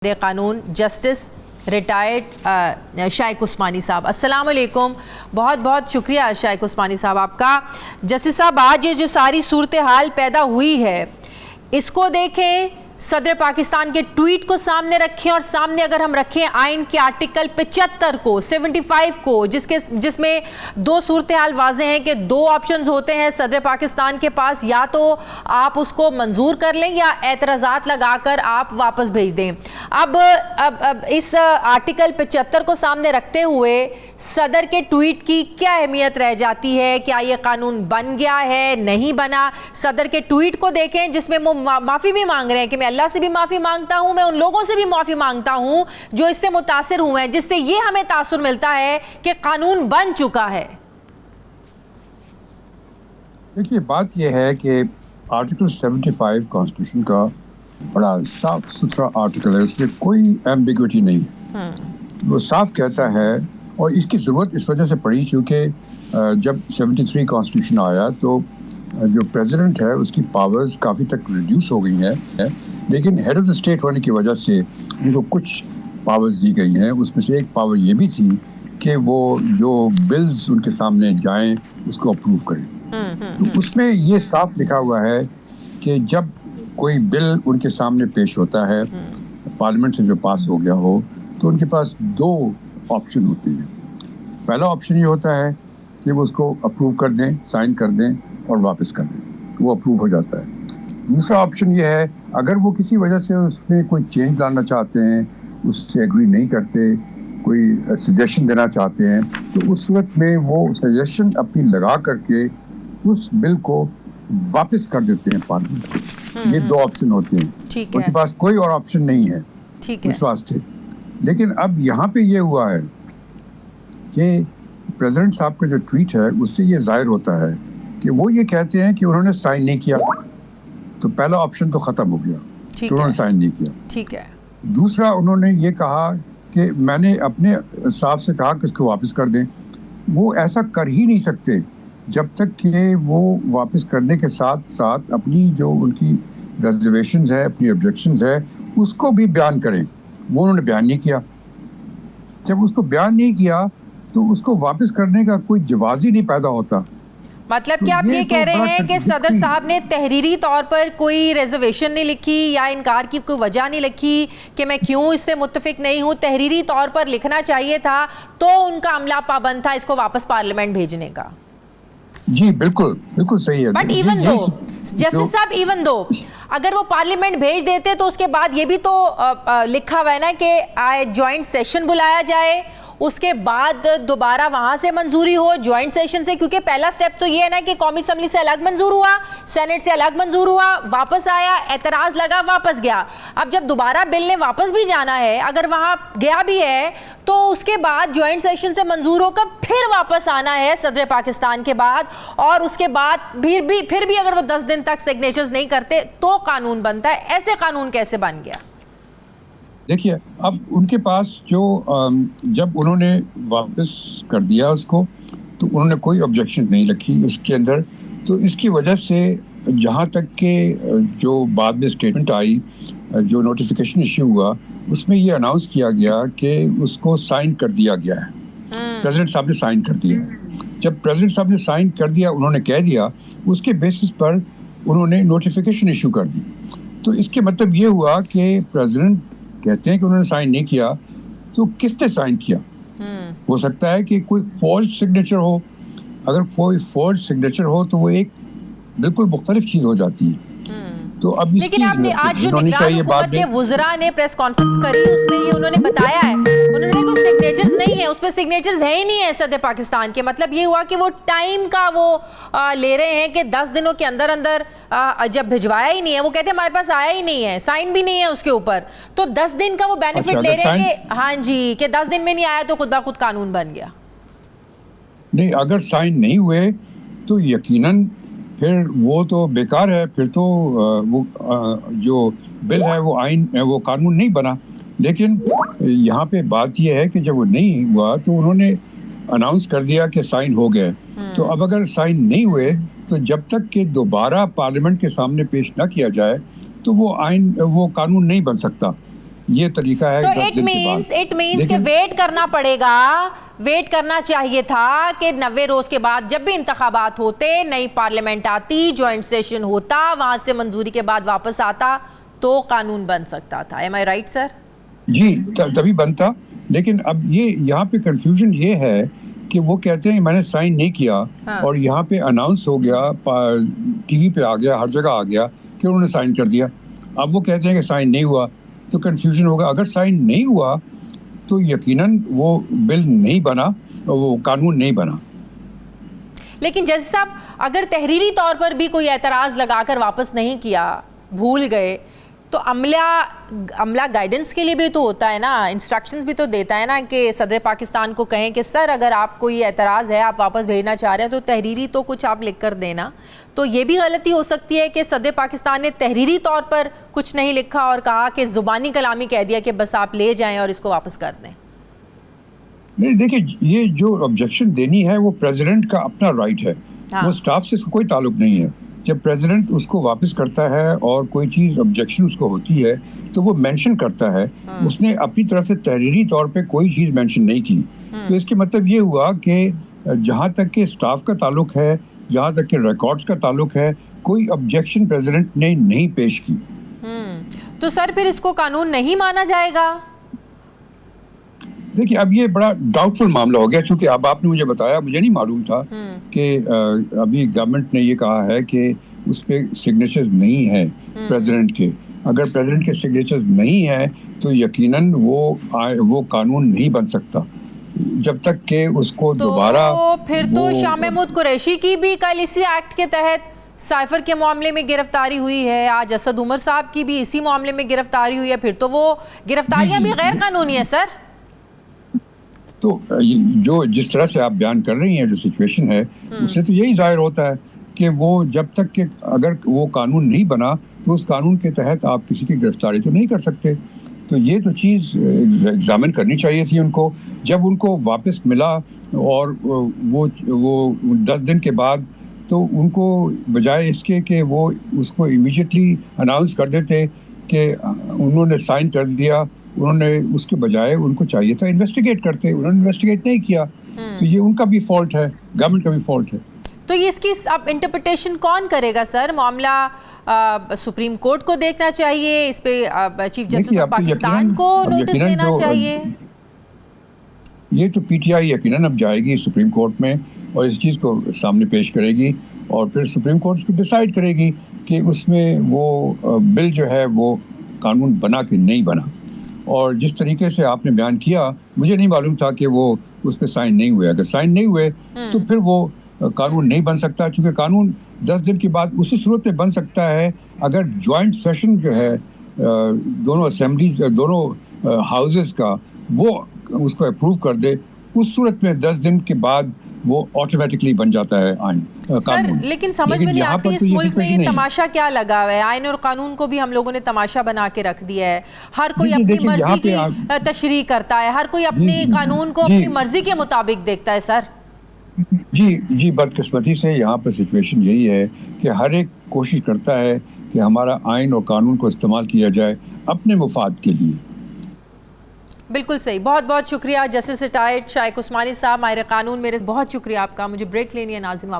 कानून justice retired शाइक उस्मानी साहब, अस्सलाम वालेकुम। बहुत बहुत शुक्रिया शाइक उस्मानी साहब आपका। जस्टिस साहब, आज ये जो सारी सूरत हाल पैदा हुई है, इसको देखें, सदर पाकिस्तान के ट्वीट को सामने रखें और सामने अगर हम रखें आइन के आर्टिकल 75 को, 75 को, जिसमें दो सूरत हाल वाजे हैं कि दो ऑप्शंस होते हैं सदर पाकिस्तान के पास, या तो आप उसको मंजूर कर लें या एतराज़ात लगाकर आप वापस भेज दें। अब इस आर्टिकल 75 को सामने रखते हुए सदर के ट्वीट की क्या अहमियत रह जाती है? क्या ये कानून बन गया है, नहीं बना? सदर के ट्वीट को देखें जिसमें वो माफ़ी भी मांग रहे हैं कि मैं अल्लाह से भी माफ़ी मांगता हूं, मैं उन लोगों से भी माफ़ी मांगता हूं जो इससे मुतासिर हुए हैं, जिससे ये हमें तासुर मिलता है कि कानून बन चुका है। देखिए, बात यह है कि आर्टिकल 75 कॉन्स्टिट्यूशन का बड़ा साफ सुथरा आर्टिकल है, उसमें कोई एम्बिग्विटी नहीं है। वो साफ कहता है, और इसकी ज़रूरत इस वजह से पड़ी क्योंकि जब 73 कॉन्स्टिट्यूशन आया तो जो प्रेसिडेंट है उसकी पावर्स काफ़ी तक रिड्यूस हो गई हैं, लेकिन हेड ऑफ द स्टेट होने की वजह से उनको कुछ पावर्स दी गई हैं। उसमें से एक पावर ये भी थी कि वो जो बिल्स उनके सामने जाएं उसको अप्रूव करें। तो उसमें ये साफ लिखा हुआ है कि जब कोई बिल उनके सामने पेश होता है, पार्लियामेंट से जो पास हो गया हो, तो उनके पास दो ऑप्शन होती है। पहला ऑप्शन ये होता है कि वो उसको अप्रूव कर दें, साइन कर दें और वापस कर दें, वो अप्रूव हो जाता है। दूसरा ऑप्शन ये है, अगर वो किसी वजह से उसमें कोई चेंज लाना चाहते हैं, उससे एग्री नहीं करते, कोई सजेशन देना चाहते हैं, तो उस सूरत में वो सजेशन अपनी लगा करके उस बिल को वापस कर देते हैं पार्लियामेंट को। ये दो ऑप्शन होते हैं, उनके पास कोई और ऑप्शन नहीं है इस वास्ते। लेकिन अब यहाँ पे ये हुआ है कि प्रेसिडेंट साहब का जो ट्वीट है उससे ये जाहिर होता है कि वो ये कहते हैं कि उन्होंने साइन नहीं किया, तो पहला ऑप्शन तो खत्म हो गया कि उन्होंने साइन नहीं किया। ठीक है। दूसरा, उन्होंने ये कहा कि मैंने अपने स्टाफ से कहा कि इसको वापस कर दें। वो ऐसा कर ही नहीं सकते जब तक कि वो वापस करने के साथ साथ अपनी जो उनकी रिजर्वेशंस है, अपनी ऑब्जेक्शंस है, उसको भी बयान करें। वो उन्होंने बयान नहीं किया। जब उसको बयान नहीं किया तो उसको वापस करने का कोई जवाब ही नहीं पैदा होता। मतलब कि आप ये कह रहे हैं कि सदर साहब ने तहरीरी तौर पर कोई रिजर्वेशन नहीं लिखी या इनकार की कोई वजह नहीं लिखी कि मैं क्यों इससे मुत्तफिक नहीं हूं, तहरीरी तौर पर लिखना चाहिए था, तो उनका अमला पाबंद था इसको वापस पार्लियामेंट भेजने का। जी बिल्कुल बिल्कुल सही है। बट इवन दो जस्टिस साहब, इवन दो अगर वो पार्लियामेंट भेज देते तो उसके बाद ये भी तो लिखा हुआ है ना कि ज्वाइंट सेशन बुलाया जाए, उसके बाद दोबारा वहां से मंजूरी हो ज्वाइंट सेशन से, क्योंकि पहला स्टेप तो ये है ना कि कौमी असम्बली से अलग मंजूर हुआ, सेनेट से अलग मंजूर हुआ, वापस आया, एतराज लगा, वापस गया। अब जब दोबारा बिल ने वापस भी जाना है, अगर वहां गया भी है, तो उसके बाद ज्वाइंट सेशन से मंजूर होकर फिर वापस आना है सदर पाकिस्तान के बाद, और उसके बाद फिर भी अगर वो 10 दिन तक सिग्नेचर्स नहीं करते तो कानून बनता है। ऐसे कानून कैसे बन गया? देखिए, अब उनके पास जो जब उन्होंने वापस कर दिया उसको, तो उन्होंने कोई ऑब्जेक्शन नहीं रखी उसके अंदर। तो इसकी वजह से जहाँ तक के जो बाद में स्टेटमेंट आई, जो नोटिफिकेशन इश्यू हुआ, उसमें ये अनाउंस किया गया कि उसको साइन कर दिया गया है। प्रेसिडेंट साहब ने साइन कर दिया। जब प्रेसिडेंट साहब ने साइन कर दिया, उन्होंने कह दिया, उसके बेसिस पर उन्होंने नोटिफिकेशन इशू कर दी। तो इसके मतलब ये हुआ कि प्रेसिडेंट कहते हैं कि उन्होंने साइन नहीं किया, तो किसने साइन किया? हो सकता है कि कोई फॉल्स सिग्नेचर हो। अगर कोई फॉल्स सिग्नेचर हो तो वो एक बिल्कुल मुख्तलिफ चीज हो जाती है। तो अब लेकिन आपने आज जो निगरान हुकूमत के वुज़रा ने प्रेस कॉन्फ्रेंस करी, उसमें ये उन्होंने बताया है, उन्होंने देखो सिग्नेचर्स नहीं है, उसमें सिग्नेचर्स है ही नहीं है सदर पाकिस्तान के। मतलब ये हुआ कि वो टाइम का वो ले रहे हैं कि 10 दिनों के अंदर अंदर जब भिजवाया ही नहीं है, वो कहते हैं हमारे पास आया ही नहीं है, साइन भी नहीं है उसके ऊपर, तो 10 दिन का वो बेनिफिट ले रहे हैं कि हाँ जी, कि 10 दिन में नहीं आया तो खुद ब खुद कानून बन गया। नहीं, अगर साइन नहीं हुए तो यकीनन फिर वो तो बेकार है, फिर तो वो जो बिल है वो आइन वो कानून नहीं बना। लेकिन यहाँ पे बात ये है कि जब वो नहीं हुआ तो उन्होंने अनाउंस कर दिया कि साइन हो गए। तो अब अगर साइन नहीं हुए तो जब तक कि दोबारा पार्लियामेंट के सामने पेश ना किया जाए तो वो कानून नहीं बन सकता। ये तरीका है। तो इट मीन्स कि वेट करना पड़ेगा, वेट करना चाहिए था कि 90 रोज के बाद जब भी इंतखाबात होते, नई पार्लियामेंट आती, जॉइंट सेशन होता, वहां से मंजूरी के बाद वापस आता तो कानून बन सकता था। एम आई राइट सर? जी, तभी बनता। लेकिन अब ये यहाँ पे कंफ्यूजन ये है कि वो कहते हैं मैंने साइन नहीं किया, हाँ। और यहाँ पे अनाउंस हो गया, टीवी पे आ गया, हर जगह आ गया कि उन्होंने साइन कर दिया। अब वो कहते हैं कि साइन नहीं हुआ, तो कंफ्यूजन होगा। अगर साइन नहीं हुआ तो यकीनन वो बिल नहीं बना, वो कानून नहीं बना। लेकिन जज साहब, अगर तहरीरी तौर पर भी कोई एतराज़ लगाकर वापस नहीं किया, भूल गए, तो अमला गाइडेंस के लिए भी तो होता है ना, इंस्ट्रक्शंस भी तो देता है ना कि सदर पाकिस्तान को कहें कि सर अगर आपको ये एतराज़ है, आप वापस भेजना चाह रहे हैं, तो तहरीरी तो कुछ आप लिख कर देना। तो ये भी गलती हो सकती है कि सदर पाकिस्तान ने तहरीरी तौर पर कुछ नहीं लिखा और कहा कि ज़ुबानी कलामी कह दिया कि बस आप ले जाएं और इसको वापस कर दें। नहीं, देखिए, ये जो ऑब्जेक्शन देनी है वो प्रेसिडेंट का अपना राइट है। हाँ। वो स्टाफ से कोई ताल्लुक नहीं है। जब प्रेसिडेंट उसको वापस करता है और कोई चीज़ ऑब्जेक्शन उसको होती है तो वो मेंशन करता है। उसने अपनी तरफ से तहरीरी तौर पे कोई चीज़ मेंशन नहीं की। तो इसके मतलब ये हुआ कि जहाँ तक के स्टाफ का ताल्लुक है, जहाँ तक के रिकॉर्ड्स का ताल्लुक है, कोई ऑब्जेक्शन प्रेसिडेंट ने नहीं पेश की। तो सर फिर इसको कानून नहीं माना जाएगा? देखिए, अब ये बड़ा डाउटफुल मामला हो गया, क्योंकि अब आपने मुझे बताया, मुझे नहीं मालूम था कि अभी गवर्नमेंट ने ये कहा है कि उस पे सिग्नेचर्स नहीं है प्रेसिडेंट के। अगर प्रेसिडेंट के सिग्नेचर्स नहीं है तो यकीनन वो कानून नहीं बन सकता जब तक कि उसको दोबारा। फिर तो शाह महमूद कुरैशी की भी कल इसी एक्ट के तहत साइफर के मामले में गिरफ्तारी हुई है, आज असद उमर साहब की भी इसी मामले में गिरफ्तारी हुई है। फिर तो वो गिरफ्तारियां भी गैर कानूनी है सर। तो जो जिस तरह से आप बयान कर रही हैं, जो सिचुएशन है, उससे तो यही जाहिर होता है कि वो जब तक कि अगर वो कानून नहीं बना तो उस कानून के तहत आप किसी की गिरफ्तारी तो नहीं कर सकते। तो ये तो चीज़ एग्जामिन करनी चाहिए थी उनको। जब उनको वापस मिला और वो 10 दिन के बाद, तो उनको बजाय इसके कि वो उसको इमीडिएटली अनाउंस कर देते कि उन्होंने साइन कर दिया, उन्होंने उसके बजाय उनको चाहिए था इन्वेस्टिगेट करते। उन्होंने इन्वेस्टिगेट नहीं किया। तो ये उनका भी फॉल्ट है, गवर्नमेंट का भी फॉल्ट है। तो ये इसकी अब इंटरप्रिटेशन कौन करेगा सर? मामला सुप्रीम कोर्ट को देखना चाहिए, इस पे चीफ जस्टिस ऑफ पाकिस्तान को नोटिस देना चाहिए। ये तो पीटीआई यकीनन अब जाएगी सुप्रीम कोर्ट में और इस चीज़ को सामने पेश करेगी, और फिर सुप्रीम कोर्ट उसको डिसाइड करेगी कि उसमें वो बिल जो है वो कानून बना कि नहीं बना। और जिस तरीके से आपने बयान किया, मुझे नहीं मालूम था कि वो उस पर साइन नहीं हुए। अगर साइन नहीं हुए तो फिर वो कानून नहीं बन सकता, क्योंकि कानून 10 दिन के बाद उसी सूरत में बन सकता है अगर जॉइंट सेशन जो है दोनों असेंबलीज, दोनों हाउसेस का, वो उसको अप्रूव कर दे। उस सूरत में 10 दिन के बाद वो ऑटोमेटिकली बन जाता है आइन सर। लेकिन समझ में नहीं आती इस मुल्क में ये तमाशा क्या लगा हुआ है? आइन और कानून को भी हम लोगों ने तमाशा बना के रख दिया है। हर कोई अपनी मर्जी की तशरीह करता है, हर कोई अपने कानून को अपनी मर्जी के मुताबिक देखता है सर। जी, बदकिस्मती से यहाँ पर सिचुएशन यही है कि हर एक कोशिश करता है कि हमारा आइन और कानून को इस्तेमाल किया जाए अपने मुफाद के लिए। बिल्कुल सही। बहुत बहुत शुक्रिया जस्टिस रिटायर्ड शाइक उस्मानी साहब, माहिर कानून। मेरे बहुत शुक्रिया आपका। मुझे ब्रेक लेनी है नाज़रीन।